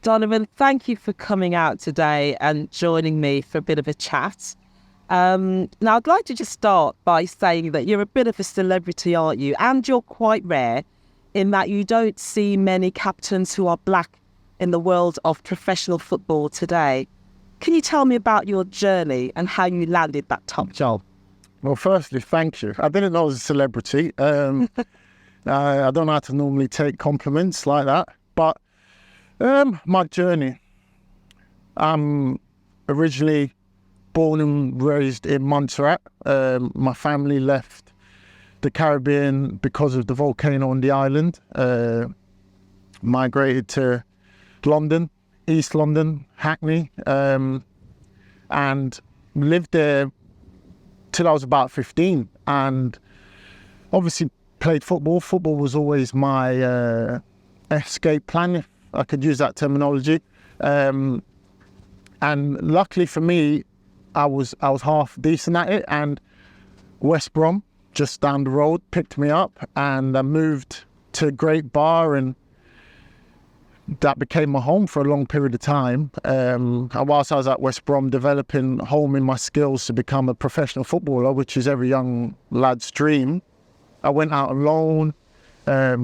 Donovan, thank you for coming out today and joining me for a bit of a chat. Now, I'd like to just start by saying that you're a bit of a celebrity, aren't you? And you're quite rare in that you don't see many captains who are black in the world of professional football today. Can you tell me about your journey and how you landed that top job? Well, firstly, thank you. I didn't know I was a celebrity. I don't know how to normally take compliments like that. But my journey, I'm originally born and raised in Montserrat. My family left the Caribbean because of the volcano on the island. Migrated to London, East London, Hackney, and lived there till I was about 15. And obviously played football. Football was always my escape plan, if I could use that terminology. And luckily for me, I was half decent at it, and West Brom, just down the road, picked me up, and I moved to Great Bar, and that became my home for a long period of time. And whilst I was at West Brom, developing, homing my skills to become a professional footballer, which is every young lad's dream, I went out on loan,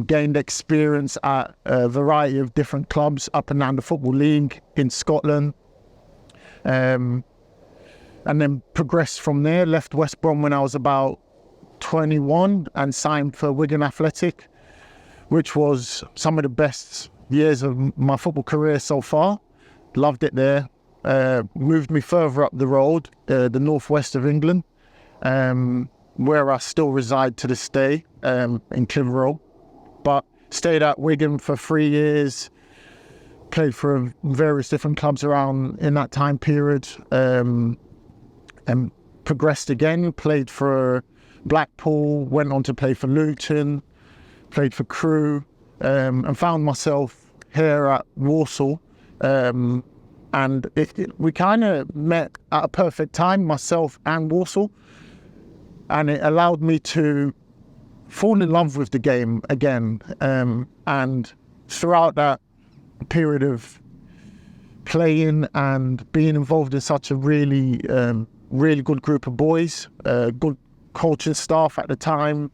gained experience at a variety of different clubs up and down the Football League in Scotland, and then progressed from there. Left West Brom when I was about 21 and signed for Wigan Athletic, which was some of the best years of my football career so far. Loved it there. Moved me further up the road, the northwest of England, where I still reside to this day, in Clitheroe. But stayed at Wigan for 3 years, played for various different clubs around in that time period, and progressed again, played for Blackpool, went on to play for Luton, played for Crewe, and found myself here at Walsall. And we kind of met at a perfect time, myself and Walsall, and it allowed me to fall in love with the game again. And throughout that period of playing and being involved in such a really good group of boys, good coaching staff at the time,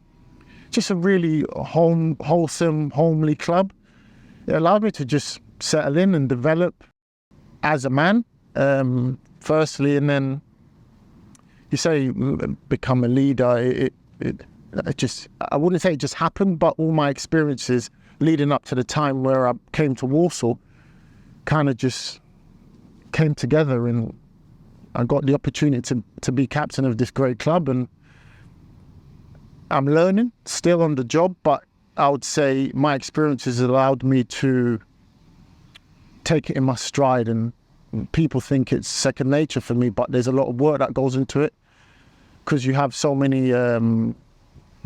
just a really wholesome, homely club. It allowed me to just settle in and develop as a man, firstly, and then you say become a leader. It just, I wouldn't say it just happened, but all my experiences leading up to the time where I came to Walsall kind of just came together, and I got the opportunity to be captain of this great club. And I'm learning, still on the job, but I would say my experiences allowed me to take it in my stride. And people think it's second nature for me, but there's a lot of work that goes into it, because you have so many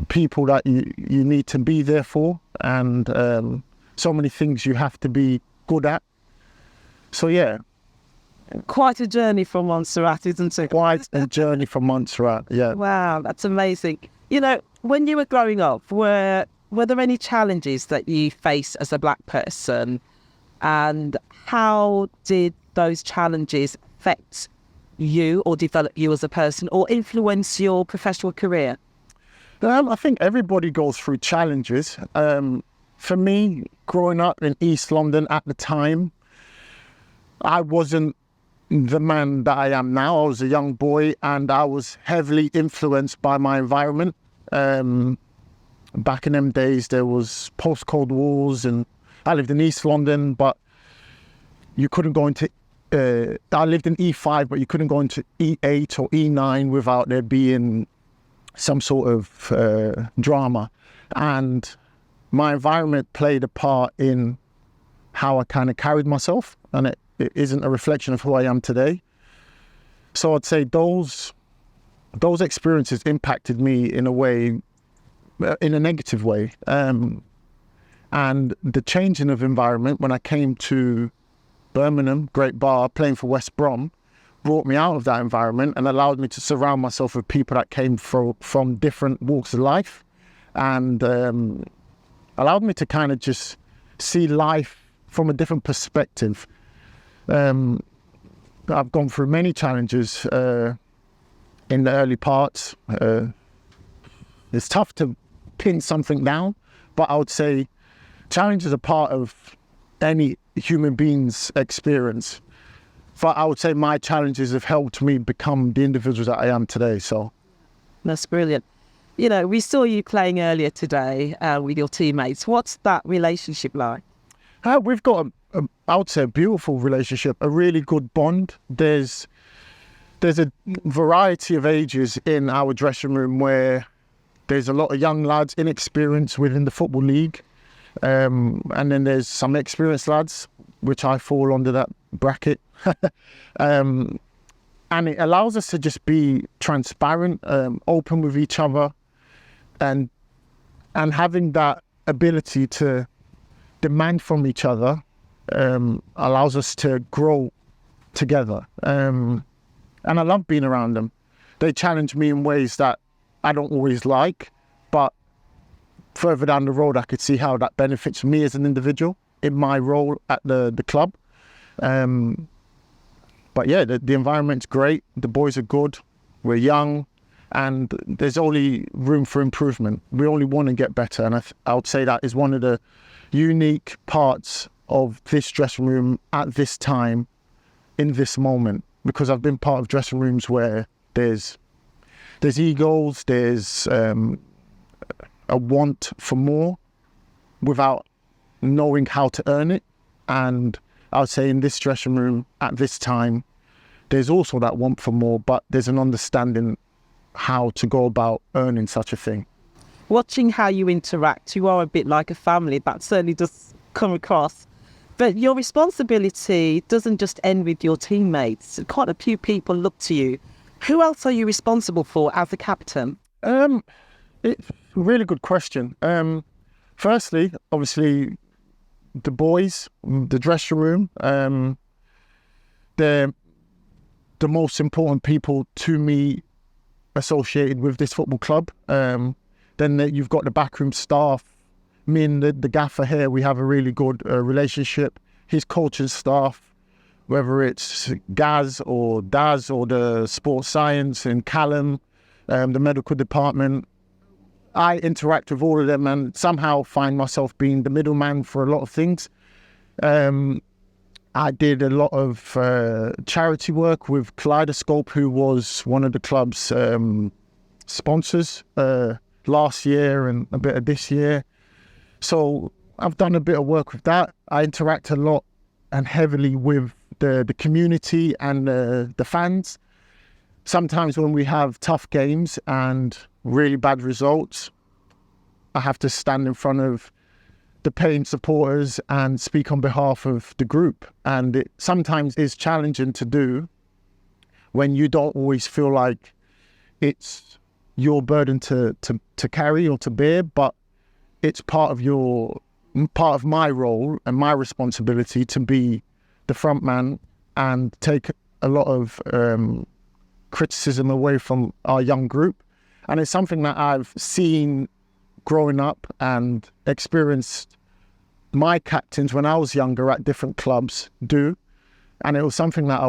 people that you need to be there for, and so many things you have to be good at. So yeah. Quite a journey from Montserrat, isn't it? Quite a journey from Montserrat, yeah. Wow, that's amazing. You know, when you were growing up, were there any challenges that you faced as a black person, and how did those challenges affect you or develop you as a person or influence your professional career? I think everybody goes through challenges. For me, growing up in East London at the time, I wasn't the man that I am now. I was a young boy, and I was heavily influenced by my environment. Back in them days, there was post-Cold Wars, and I lived in East London, but you couldn't go into... I lived in E5, but you couldn't go into E8 or E9 without there being some sort of drama. And my environment played a part in how I kind of carried myself, and it isn't a reflection of who I am today. So I'd say those experiences impacted me in a way, in a negative way. And the changing of environment when I came to Birmingham, Great Bar, playing for West Brom, brought me out of that environment and allowed me to surround myself with people that came from different walks of life, and allowed me to kind of just see life from a different perspective. I've gone through many challenges in the early parts. It's tough to pin something down, but I would say challenges are part of any human being's experience. But I would say my challenges have helped me become the individual that I am today. So that's brilliant. You know, we saw you playing earlier today with your teammates. What's that relationship like? We've got, I would say, a beautiful relationship, a really good bond. There's a variety of ages in our dressing room where there's a lot of young lads, inexperienced within the Football League. And then there's some experienced lads, which I fall under that bracket. And it allows us to just be transparent, open with each other, and having that ability to demand from each other allows us to grow together. And I love being around them. They challenge me in ways that I don't always like, but further down the road, I could see how that benefits me as an individual in my role at the club. But yeah, the environment's great. The boys are good. We're young, and there's only room for improvement. We only want to get better, and I would say that is one of the unique parts of this dressing room at this time, in this moment, because I've been part of dressing rooms where there's egos, there's a want for more without knowing how to earn it. And I would say in this dressing room at this time, there's also that want for more, but there's an understanding how to go about earning such a thing. Watching how you interact, you are a bit like a family. That certainly does come across. But your responsibility doesn't just end with your teammates. Quite a few people look to you. Who else are you responsible for as a captain? It's a really good question. Firstly, obviously, the boys, the dressing room, they're the most important people to me associated with this football club. Then you've got the backroom staff. Me and the gaffer here, we have a really good relationship. His coaching staff, whether it's Gaz or Daz or the sports science and Callum, the medical department, I interact with all of them and somehow find myself being the middleman for a lot of things. I did a lot of charity work with Kaleidoscope, who was one of the club's sponsors last year and a bit of this year. So I've done a bit of work with that. I interact a lot and heavily with the community and the fans. Sometimes when we have tough games and really bad results, I have to stand in front of the paying supporters and speak on behalf of the group. And it sometimes is challenging to do when you don't always feel like it's your burden to carry or to bear, but it's part of my role and my responsibility to be the front man and take a lot of criticism away from our young group. And it's something that I've seen growing up and experienced my captains when I was younger at different clubs do. And it was something that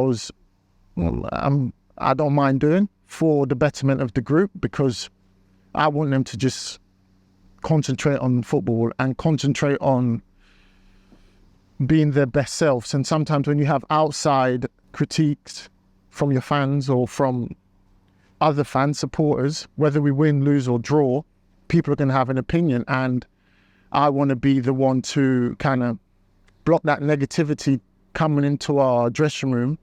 I don't mind doing for the betterment of the group, because I want them to just concentrate on football and concentrate on being their best selves. And sometimes when you have outside critiques from your fans or from other fan supporters, whether we win, lose or draw, people are going to have an opinion, and I want to be the one to kind of block that negativity coming into our dressing room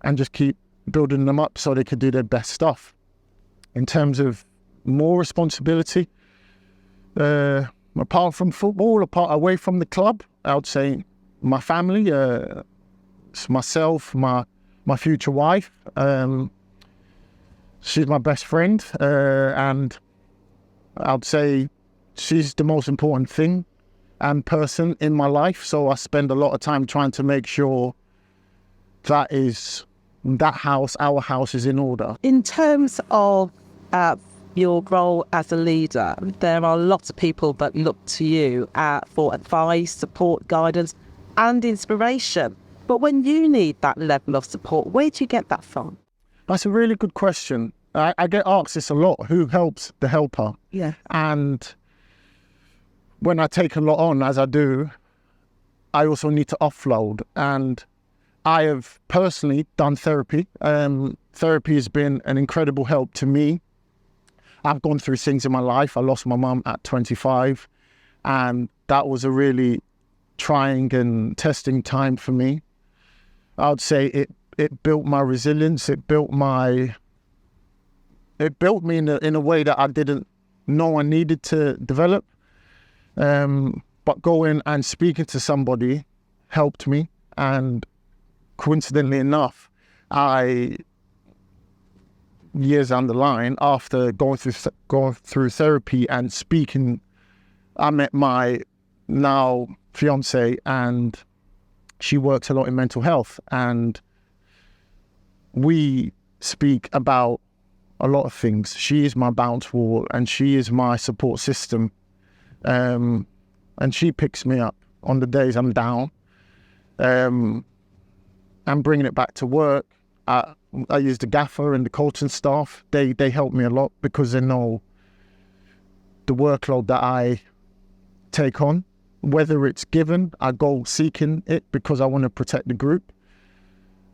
and just keep building them up so they can do their best stuff. In terms of more responsibility, apart from football, away from the club, I would say my family, it's myself, my future wife. She's my best friend, and I'd say she's the most important thing and person in my life. So I spend a lot of time trying to make sure that our house is in order. In terms of your role as a leader, there are lots of people that look to you for advice, support, guidance. and inspiration. But when you need that level of support, where do you get that from? That's a really good question. I get asked this a lot. Who helps the helper? Yeah. And when I take a lot on, as I do, I also need to offload. And I have personally done therapy. Therapy has been an incredible help to me. I've gone through things in my life. I lost my mum at 25, and that was a really trying and testing time for me. I would say it built my resilience. It built me in a way that I didn't know I needed to develop. But going and speaking to somebody helped me, and coincidentally enough, years down the line, after going through therapy and speaking, I met my now fiance, and she works a lot in mental health, and we speak about a lot of things. She is my bounce wall, and she is my support system, and she picks me up on the days I'm down. I'm bringing it back to work. I use the gaffer and the coaching staff. They help me a lot because they know the workload that I take on. Whether it's given, I go seeking it because I want to protect the group.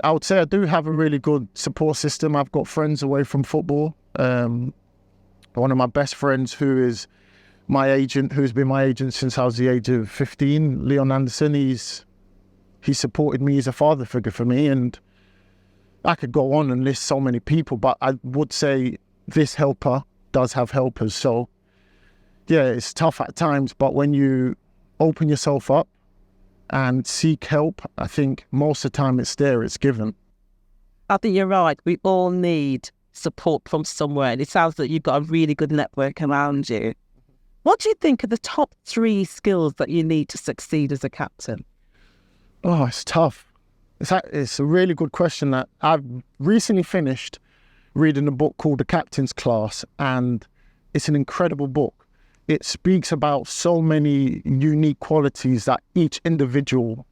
I would say I do have a really good support system. I've got friends away from football. One of my best friends, who is my agent, who's been my agent since I was the age of 15, Leon Anderson, he supported me. He's a father figure for me, and I could go on and list so many people, but I would say this helper does have helpers. So yeah, it's tough at times, but when you open yourself up and seek help, I think most of the time it's there, it's given. I think you're right. We all need support from somewhere, and it sounds like you've got a really good network around you. What do you think are the top 3 skills that you need to succeed as a captain? Oh, it's tough. It's a really good question. That I've recently finished reading a book called The Captain's Class, and it's an incredible book. It speaks about so many unique qualities that each individual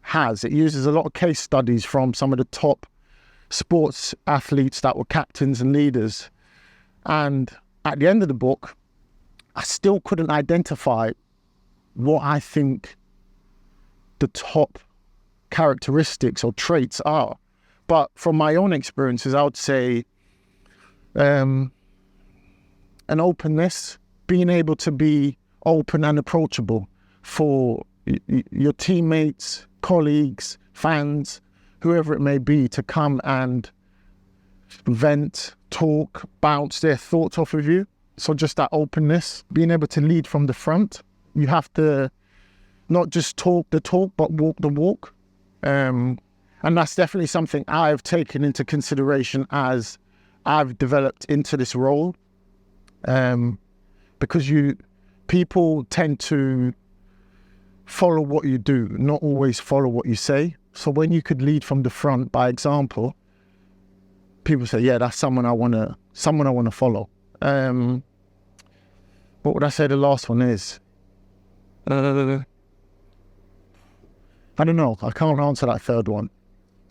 has. It uses a lot of case studies from some of the top sports athletes that were captains and leaders. And at the end of the book, I still couldn't identify what I think the top characteristics or traits are. But from my own experiences, I would say an openness, being able to be open and approachable for your teammates, colleagues, fans, whoever it may be, to come and vent, talk, bounce their thoughts off of you. So just that openness, being able to lead from the front. You have to not just talk the talk, but walk the walk. And that's definitely something I've taken into consideration as I've developed into this role. Because people tend to follow what you do, not always follow what you say. So when you could lead from the front by example, people say, yeah, that's someone I want to follow. What would I say the last one is? I don't know. I can't answer that third one.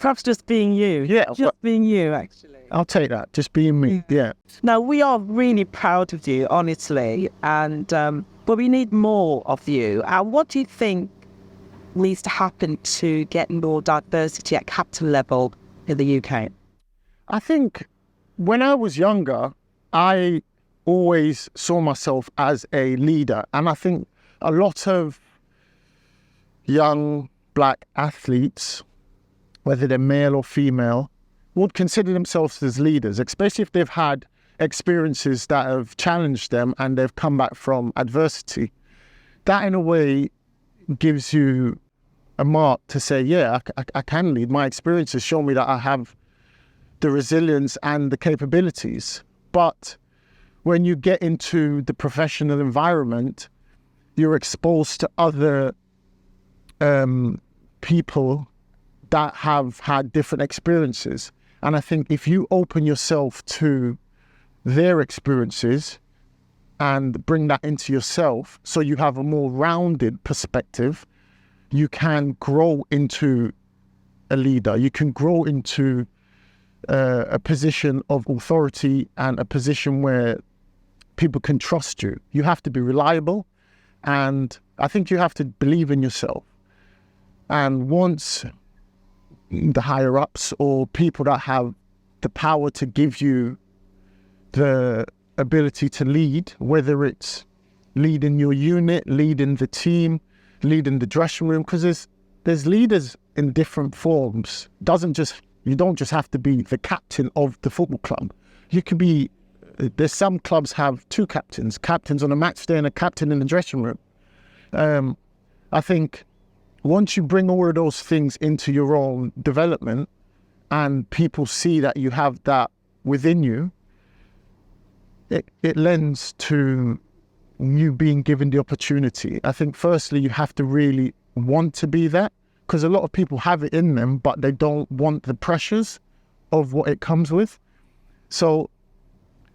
Perhaps just being you. Yeah. Just being you, actually. I'll take that. Just being me. Yeah. Now, we are really proud of you, honestly, and but we need more of you. What do you think needs to happen to get more diversity at captain level in the UK? I think when I was younger, I always saw myself as a leader. And I think a lot of young black athletes, whether they're male or female, would consider themselves as leaders, especially if they've had experiences that have challenged them and they've come back from adversity. That in a way gives you a mark to say, yeah, I can lead. My experiences show me that I have the resilience and the capabilities. But when you get into the professional environment, you're exposed to other people that have had different experiences. And I think if you open yourself to their experiences and bring that into yourself, so you have a more rounded perspective, you can grow into a leader. You can grow into a position of authority and a position where people can trust you. You have to be reliable, and I think you have to believe in yourself. And once the higher ups or people that have the power to give you the ability to lead, whether it's leading your unit, leading the team, leading the dressing room, because there's leaders in different forms. You don't just have to be the captain of the football club. You can be, there's some clubs have two captains on a match day and a captain in the dressing room. I think once you bring all of those things into your own development and people see that you have that within you, it lends to you being given the opportunity. I think firstly, you have to really want to be that, because a lot of people have it in them, but they don't want the pressures of what it comes with. So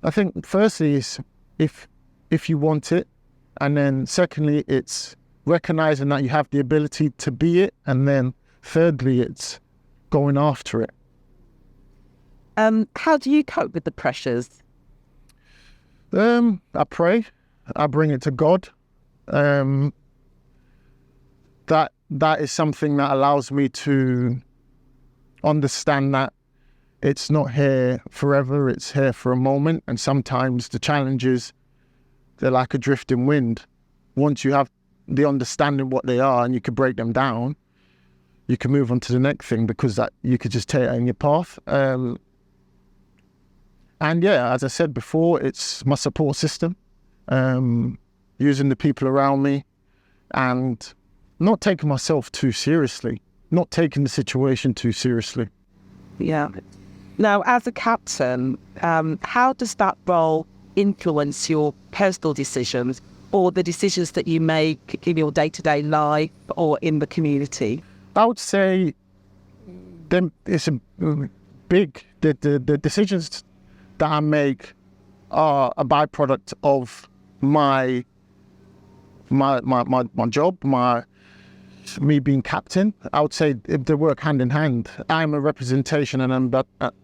I think firstly is if you want it, and then secondly, it's recognizing that you have the ability to be it, and then thirdly, it's going after it. How do you cope with the pressures? I pray. I bring it to God. That is something that allows me to understand that it's not here forever, it's here for a moment. And sometimes the challenges, they're like a drifting wind. Once you have the understanding what they are and you can break them down, you can move on to the next thing, because that you could just take it in your path. And yeah, as I said before, it's my support system, using the people around me and not taking myself too seriously, not taking the situation too seriously. Yeah. Now, as a captain, how does that role influence your personal decisions or the decisions that you make in your day-to-day life or in the community? I would say it's a big, the decisions that I make are a byproduct of my job, me being captain. I would say they work hand in hand. I'm a representation and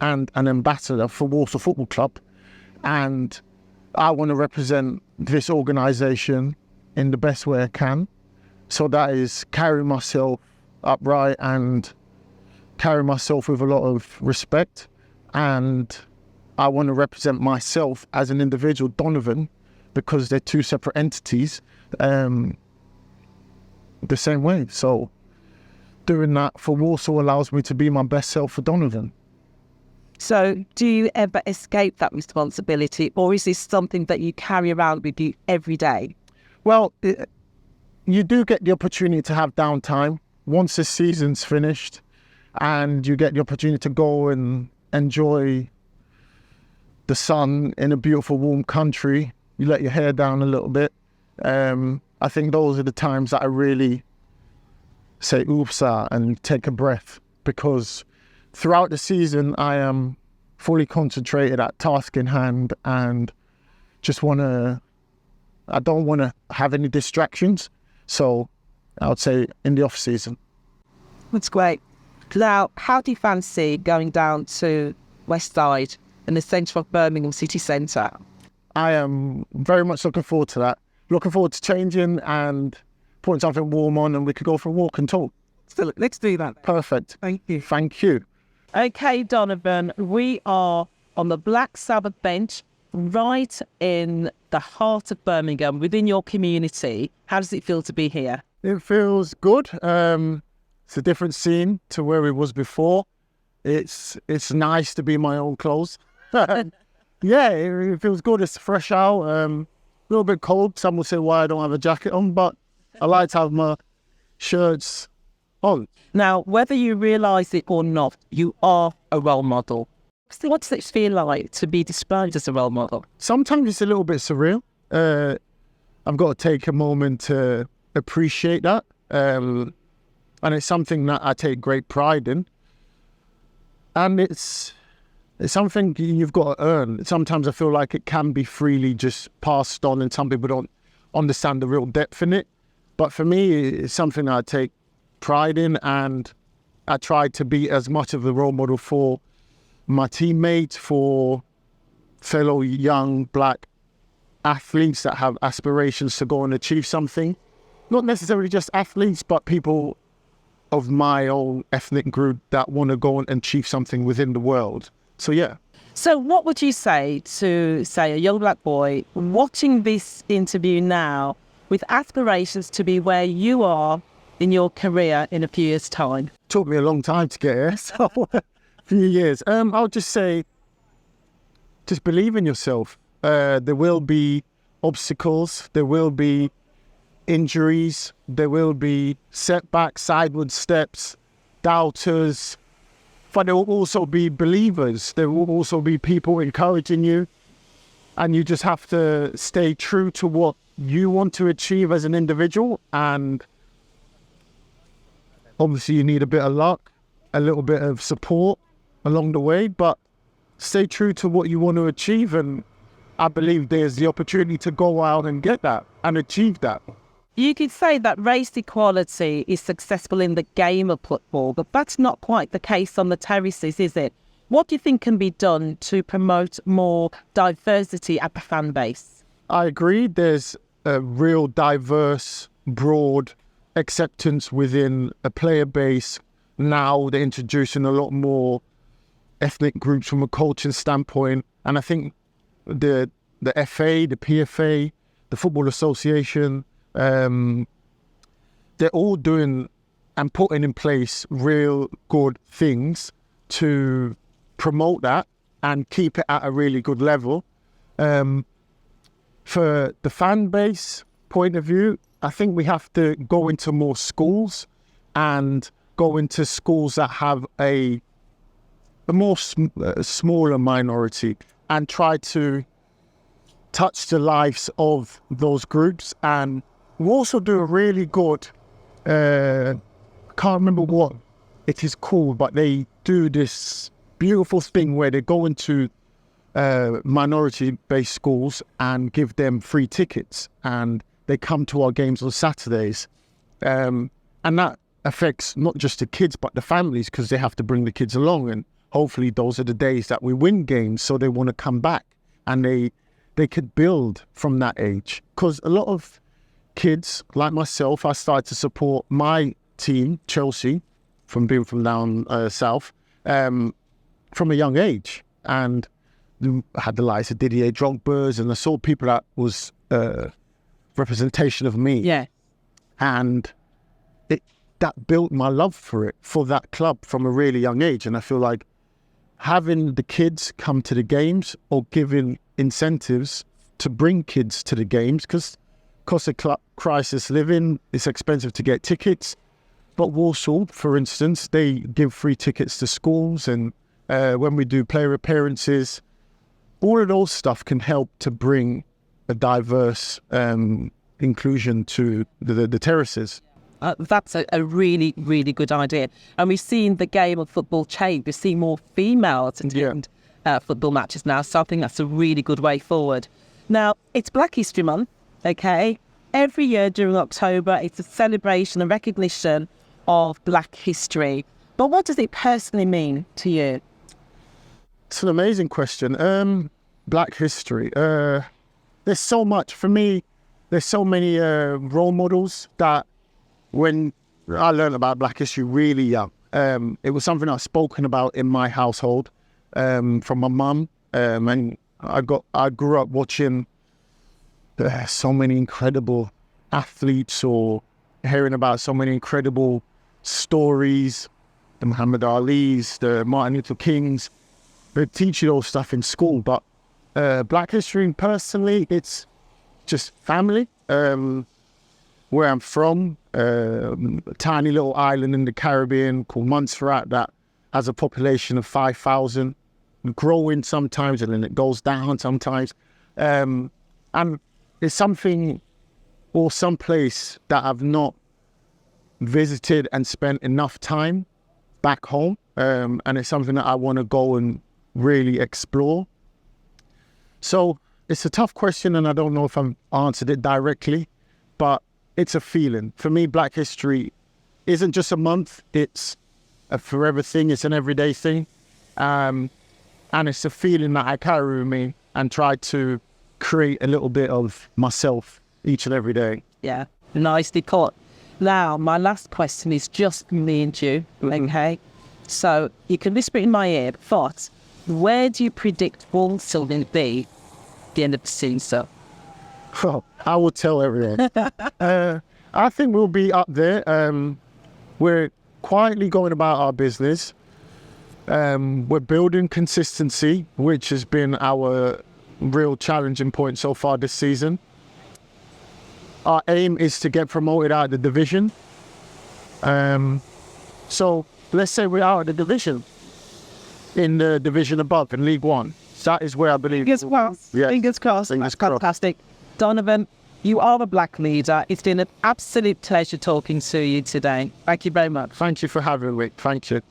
an ambassador for Walsall Football Club, and I want to represent this organisation in the best way I can. So that is carry myself upright and carry myself with a lot of respect, and I want to represent myself as an individual, Donovan, because they're two separate entities, the same way. So doing that for Walsall allows me to be my best self for Donovan. So do you ever escape that responsibility, or is this something that you carry around with you every day? Well, you do get the opportunity to have downtime once the season's finished, and you get the opportunity to go and enjoy the sun in a beautiful warm country. You let your hair down a little bit. I think those are the times that I really say oopsa and take a breath, because throughout the season I am fully concentrated at task in hand and I don't want to have any distractions. So I would say in the off season. That's great. Now, how do you fancy going down to Westside in the centre of Birmingham city centre? I am very much looking forward to that. Looking forward to changing and putting something warm on, and we could go for a walk and talk. So let's do that then. Perfect. Thank you. Thank you. Okay, Donovan, we are on the Black Sabbath bench right in the heart of Birmingham, within your community. How does it feel to be here? It feels good. It's a different scene to where it was before. It's nice to be in my own clothes. Yeah, it feels good. It's fresh out. A little bit cold. Some will say why I don't have a jacket on, but I like to have my shirts on. Now, whether you realise it or not, you are a role model. So what does it feel like to be described as a role model? Sometimes it's a little bit surreal. I've got to take a moment to appreciate that. And it's something that I take great pride in. And it's something you've got to earn. Sometimes I feel like it can be freely just passed on, and some people don't understand the real depth in it. But for me, it's something that I take pride in, and I tried to be as much of a role model for my teammates, for fellow young black athletes that have aspirations to go and achieve something. Not necessarily just athletes, but people of my own ethnic group that want to go and achieve something within the world. So yeah. So what would you say to, say, a young black boy watching this interview now with aspirations to be where you are in your career in a few years' time? Took me a long time to get here, so a few years. I'll just say, just believe in yourself. There will be obstacles, there will be injuries, there will be setbacks, sideward steps, doubters, but there will also be believers. There will also be people encouraging you, and you just have to stay true to what you want to achieve as an individual. And obviously you need a bit of luck, a little bit of support along the way, but stay true to what you want to achieve. And I believe there's the opportunity to go out and get that and achieve that. You could say that race equality is successful in the game of football, but that's not quite the case on the terraces, is it? What do you think can be done to promote more diversity at the fan base? I agree. There's a real diverse, broad acceptance within a player base. Now they're introducing a lot more ethnic groups from a coaching standpoint. And I think the FA, the PFA, the Football Association, they're all doing and putting in place real good things to promote that and keep it at a really good level. For the fan base point of view, I think we have to go into more schools and go into schools that have a more smaller minority and try to touch the lives of those groups. And we also do a really good, I can't remember what it is called, but they do this beautiful thing where they go into minority-based schools and give them free tickets, and they come to our games on Saturdays. And that affects not just the kids, but the families, because they have to bring the kids along. And hopefully those are the days that we win games, so they want to come back, and they could build from that age. Because a lot of kids, like myself, I started to support my team, Chelsea, from being from down south, from a young age. And I had the likes of Didier Drogba's, and I saw people that was representation of me. Yeah. And that built my love for it, for that club from a really young age. And I feel like having the kids come to the games, or giving incentives to bring kids to the games, because cost of crisis living, it's expensive to get tickets. But Walsall, for instance, they give free tickets to schools, and when we do player appearances, all of those stuff can help to bring a diverse inclusion to the terraces. That's a really, really good idea. And we've seen the game of football change. We've seen more females attend football matches now, so I think that's a really good way forward. Now, it's Black History Month, okay? Every year during October, it's a celebration and recognition of Black history. But what does it personally mean to you? It's an amazing question. Black history. There's so much. For me, there's so many role models that when I learned about Black history really young, it was something I've spoken about in my household from my mum. And I grew up watching so many incredible athletes, or hearing about so many incredible stories, the Muhammad Ali's, the Martin Luther King's. They teach you all stuff in school, but Black history personally, it's just family. Where I'm from, a tiny little island in the Caribbean called Montserrat that has a population of 5,000, growing sometimes, and then it goes down sometimes. And it's something, or some place that I've not visited and spent enough time back home. And it's something that I want to go and really explore. So it's a tough question, and I don't know if I've answered it directly, but it's a feeling. For me, Black history isn't just a month, it's a forever thing, it's an everyday thing. And it's a feeling that I carry with me and try to create a little bit of myself each and every day. Yeah, nicely put. Now, my last question is just me and you, okay? So you can whisper in my ear, but where do you predict Walsall will be at the end of the season? Oh, I will tell everyone. I think we'll be up there. We're quietly going about our business. We're building consistency, which has been our real challenging point so far this season. Our aim is to get promoted out of the division. So let's say we're out of the division, in the division above, in League One. That is where I believe. Fingers crossed. Yes. Fingers crossed. Fingers That's crossed. fantastic. Donovan, you are a black leader. It's been an absolute pleasure talking to you today. Thank you very much. Thank you for having me. Thank you.